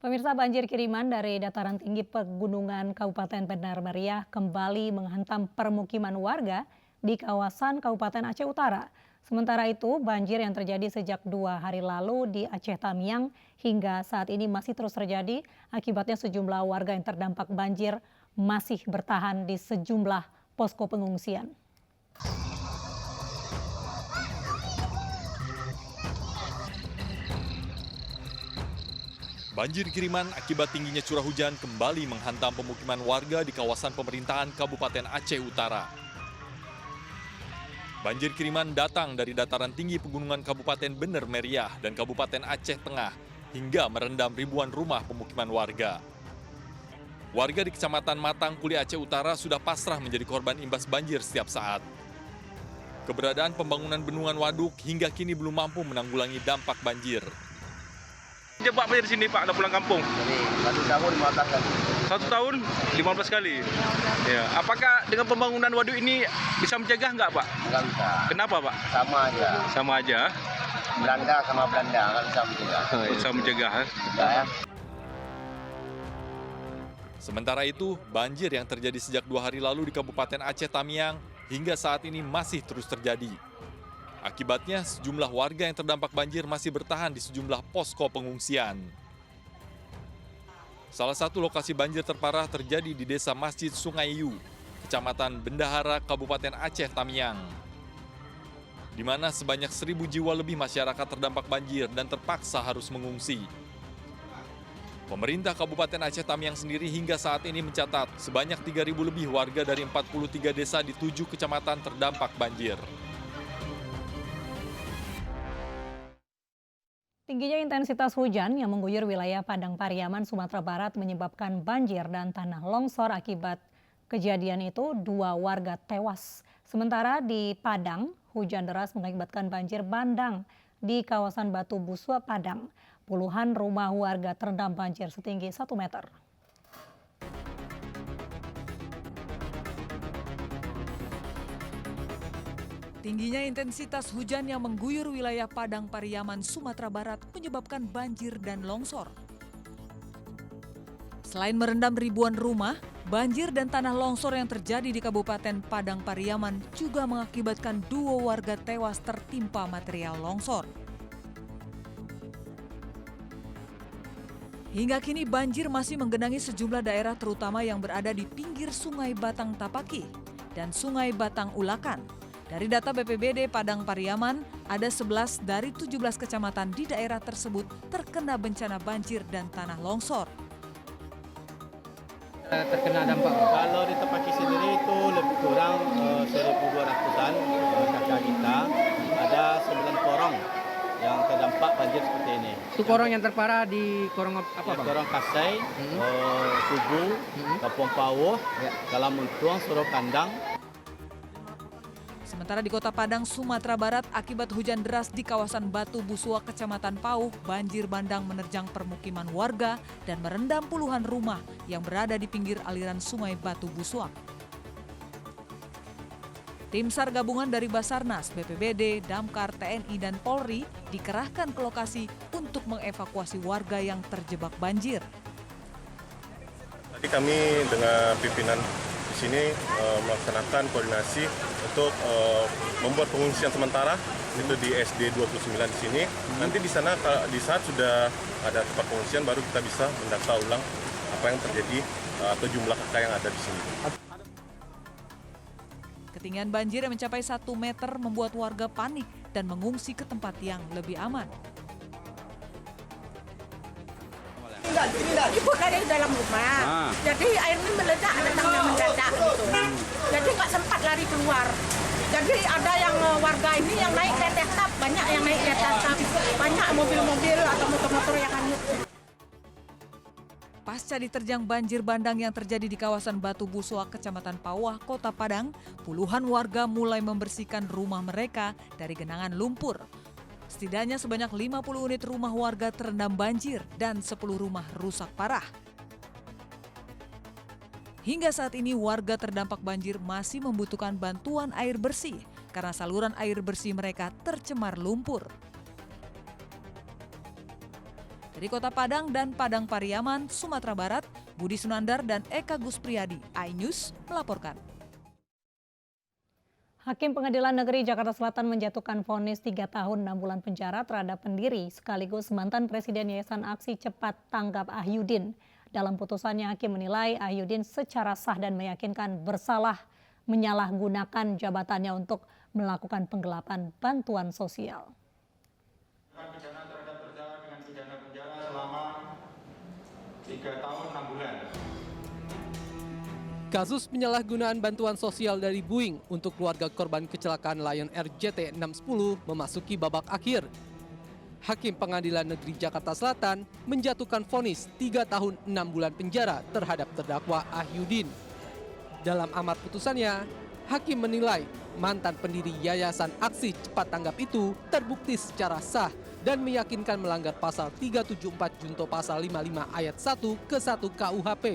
Pemirsa, banjir kiriman dari dataran tinggi pegunungan Kabupaten Benar Meriah kembali menghantam permukiman warga di kawasan Kabupaten Aceh Utara. Sementara itu, banjir yang terjadi sejak 2 hari lalu di Aceh Tamiang hingga saat ini masih terus terjadi. Akibatnya sejumlah warga yang terdampak banjir masih bertahan di sejumlah posko pengungsian. Banjir kiriman akibat tingginya curah hujan kembali menghantam pemukiman warga di kawasan pemerintahan Kabupaten Aceh Utara. Banjir kiriman datang dari dataran tinggi pegunungan Kabupaten Benar Meriah dan Kabupaten Aceh Tengah hingga merendam ribuan rumah pemukiman warga. Warga di Kecamatan Matang, Kuli Aceh Utara sudah pasrah menjadi korban imbas banjir setiap saat. Keberadaan pembangunan bendungan waduk hingga kini belum mampu menanggulangi dampak banjir. Dia Pak di sini Pak, udah pulang kampung. Jadi 1 tahun 15 kali. 1 tahun 15 kali. Ya, apakah dengan pembangunan waduk ini bisa mencegah nggak Pak? Nggak bisa. Kenapa Pak? Sama aja. Sama aja. Belanda sama Belanda nggak bisa mencegah. Bisa mencegah. Enggak ya. Sementara itu, banjir yang terjadi sejak 2 hari lalu di Kabupaten Aceh Tamiang hingga saat ini masih terus terjadi. Akibatnya, sejumlah warga yang terdampak banjir masih bertahan di sejumlah posko pengungsian. Salah satu lokasi banjir terparah terjadi di Desa Masjid Sungai Yu, Kecamatan Bendahara, Kabupaten Aceh Tamiang, di mana sebanyak 1.000 jiwa lebih masyarakat terdampak banjir dan terpaksa harus mengungsi. Pemerintah Kabupaten Aceh Tamiang sendiri hingga saat ini mencatat sebanyak 3.000 lebih warga dari 43 desa di 7 kecamatan terdampak banjir. Tingginya intensitas hujan yang mengguyur wilayah Padang Pariaman, Sumatera Barat menyebabkan banjir dan tanah longsor. Akibat kejadian itu 2 warga tewas. Sementara di Padang, hujan deras mengakibatkan banjir bandang di kawasan Batu Busua, Padang. Puluhan rumah warga terendam banjir setinggi 1 meter. Tingginya intensitas hujan yang mengguyur wilayah Padang Pariaman, Sumatera Barat menyebabkan banjir dan longsor. Selain merendam ribuan rumah, banjir dan tanah longsor yang terjadi di Kabupaten Padang Pariaman juga mengakibatkan 2 warga tewas tertimpa material longsor. Hingga kini banjir masih menggenangi sejumlah daerah terutama yang berada di pinggir Sungai Batang Tapaki dan Sungai Batang Ulakan. Dari data BPBD Padang Pariaman, ada 11 dari 17 kecamatan di daerah tersebut terkena bencana banjir dan tanah longsor. Terkena dampak. Kalau di Tapaki sendiri itu lebih kurang 1.200-an kakak kita. Ada 9 korong yang terdampak banjir seperti ini. Itu korong yang terparah di korong apa Ya, Bang? korong Kasai, Subu, Kampung Pawuh, Kalamuntuang, Suro Kandang. Sementara di Kota Padang, Sumatera Barat, akibat hujan deras di kawasan Batu Busua, Kecamatan Pauh, banjir bandang menerjang permukiman warga dan merendam puluhan rumah yang berada di pinggir aliran Sungai Batu Busua. Tim SAR gabungan dari Basarnas, BPBD, Damkar, TNI, dan Polri dikerahkan ke lokasi untuk mengevakuasi warga yang terjebak banjir. Tadi kami dengan pimpinan di sini melaksanakan koordinasi untuk membuat pengungsian sementara itu di SD 29 di sini. Nanti di sana di saat sudah ada tempat pengungsian baru kita bisa mendata ulang apa yang terjadi atau jumlah kakak yang ada di sini. Ketinggian banjir yang mencapai 1 meter membuat warga panik dan mengungsi ke tempat yang lebih aman. Tidak dibuat dari dalam rumah. Jadi air ini meledak, datangnya mendadak gitu. Jadi nggak sempat lari keluar. Jadi ada yang warga ini yang naik ke atas atap, banyak yang naik ke atas atap, banyak mobil-mobil atau motor-motor yang hanyut. Pasca diterjang banjir bandang yang terjadi di kawasan Batu Busua, Kecamatan Pauh, Kota Padang, puluhan warga mulai membersihkan rumah mereka dari genangan lumpur. Setidaknya sebanyak 50 unit rumah warga terendam banjir dan 10 rumah rusak parah. Hingga saat ini warga terdampak banjir masih membutuhkan bantuan air bersih karena saluran air bersih mereka tercemar lumpur. Dari Kota Padang dan Padang Pariaman, Sumatera Barat, Budi Sunandar dan Eka Guspriyadi, iNews melaporkan. Hakim Pengadilan Negeri Jakarta Selatan menjatuhkan vonis 3 tahun 6 bulan penjara terhadap pendiri sekaligus mantan Presiden Yayasan Aksi Cepat Tanggap Ahyudin. Dalam putusannya, Hakim menilai Ahyudin secara sah dan meyakinkan bersalah menyalahgunakan jabatannya untuk melakukan penggelapan bantuan sosial. Pidana terhadap terdakwa dengan pidana penjara selama 3 tahun 6 bulan. Kasus penyalahgunaan bantuan sosial dari Boeing untuk keluarga korban kecelakaan Lion Air JT610 memasuki babak akhir. Hakim Pengadilan Negeri Jakarta Selatan menjatuhkan vonis 3 tahun 6 bulan penjara terhadap terdakwa Ahyudin. Dalam amar putusannya, Hakim menilai mantan pendiri Yayasan Aksi Cepat Tanggap itu terbukti secara sah dan meyakinkan melanggar pasal 374 junto pasal 55 ayat 1 ke 1 KUHP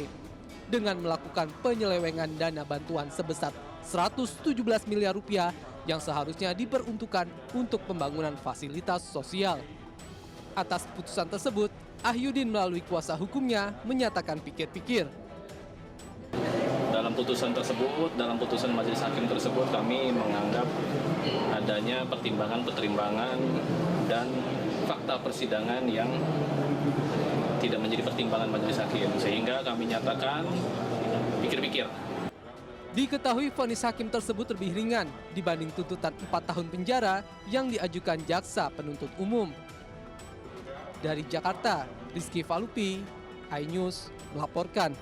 dengan melakukan penyelewengan dana bantuan sebesar 117 miliar rupiah yang seharusnya diperuntukkan untuk pembangunan fasilitas sosial. Atas putusan tersebut, Ahyudin melalui kuasa hukumnya menyatakan pikir-pikir. Dalam putusan tersebut, dalam putusan majelis hakim tersebut, kami menganggap adanya pertimbangan dan fakta persidangan yang tidak menjadi pertimbangan majelis hakim, sehingga kami nyatakan pikir-pikir. Diketahui vonis hakim tersebut lebih ringan dibanding tuntutan 4 tahun penjara yang diajukan jaksa penuntut umum. Dari Jakarta, Rizky Falupi, iNews melaporkan.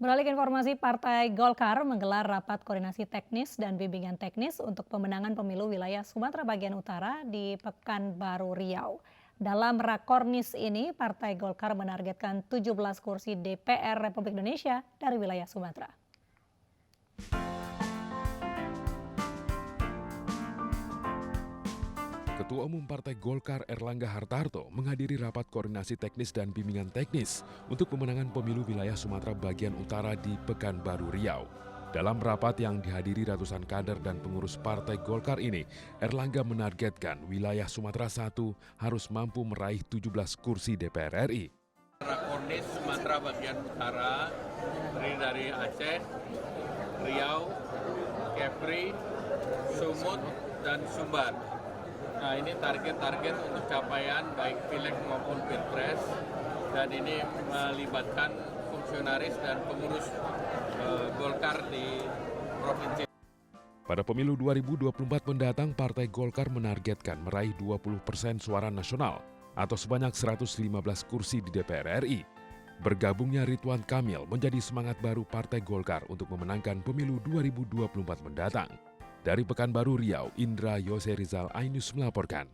Beralih ke informasi, Partai Golkar menggelar rapat koordinasi teknis dan bimbingan teknis untuk pemenangan pemilu wilayah Sumatera bagian utara di Pekanbaru Riau. Dalam rakornis ini, Partai Golkar menargetkan 17 kursi DPR Republik Indonesia dari wilayah Sumatera. Ketua Umum Partai Golkar Erlangga Hartarto menghadiri rapat koordinasi teknis dan bimbingan teknis untuk pemenangan pemilu wilayah Sumatera bagian utara di Pekanbaru Riau. Dalam rapat yang dihadiri ratusan kader dan pengurus Partai Golkar ini, Erlangga menargetkan wilayah Sumatera 1 harus mampu meraih 17 kursi DPR RI. Rakornis Sumatera bagian utara terdiri dari Aceh, Riau, Kepri, Sumut, dan Sumbar. Nah, ini target-target untuk capaian baik pileg maupun pilpres, dan ini melibatkan fungsionaris dan pengurus Golkar di provinsi. Pada pemilu 2024 mendatang, Partai Golkar menargetkan meraih 20% suara nasional atau sebanyak 115 kursi di DPR RI. Bergabungnya Ridwan Kamil menjadi semangat baru Partai Golkar untuk memenangkan pemilu 2024 mendatang. Dari Pekanbaru Riau, Indra Yoserizal, iNews melaporkan.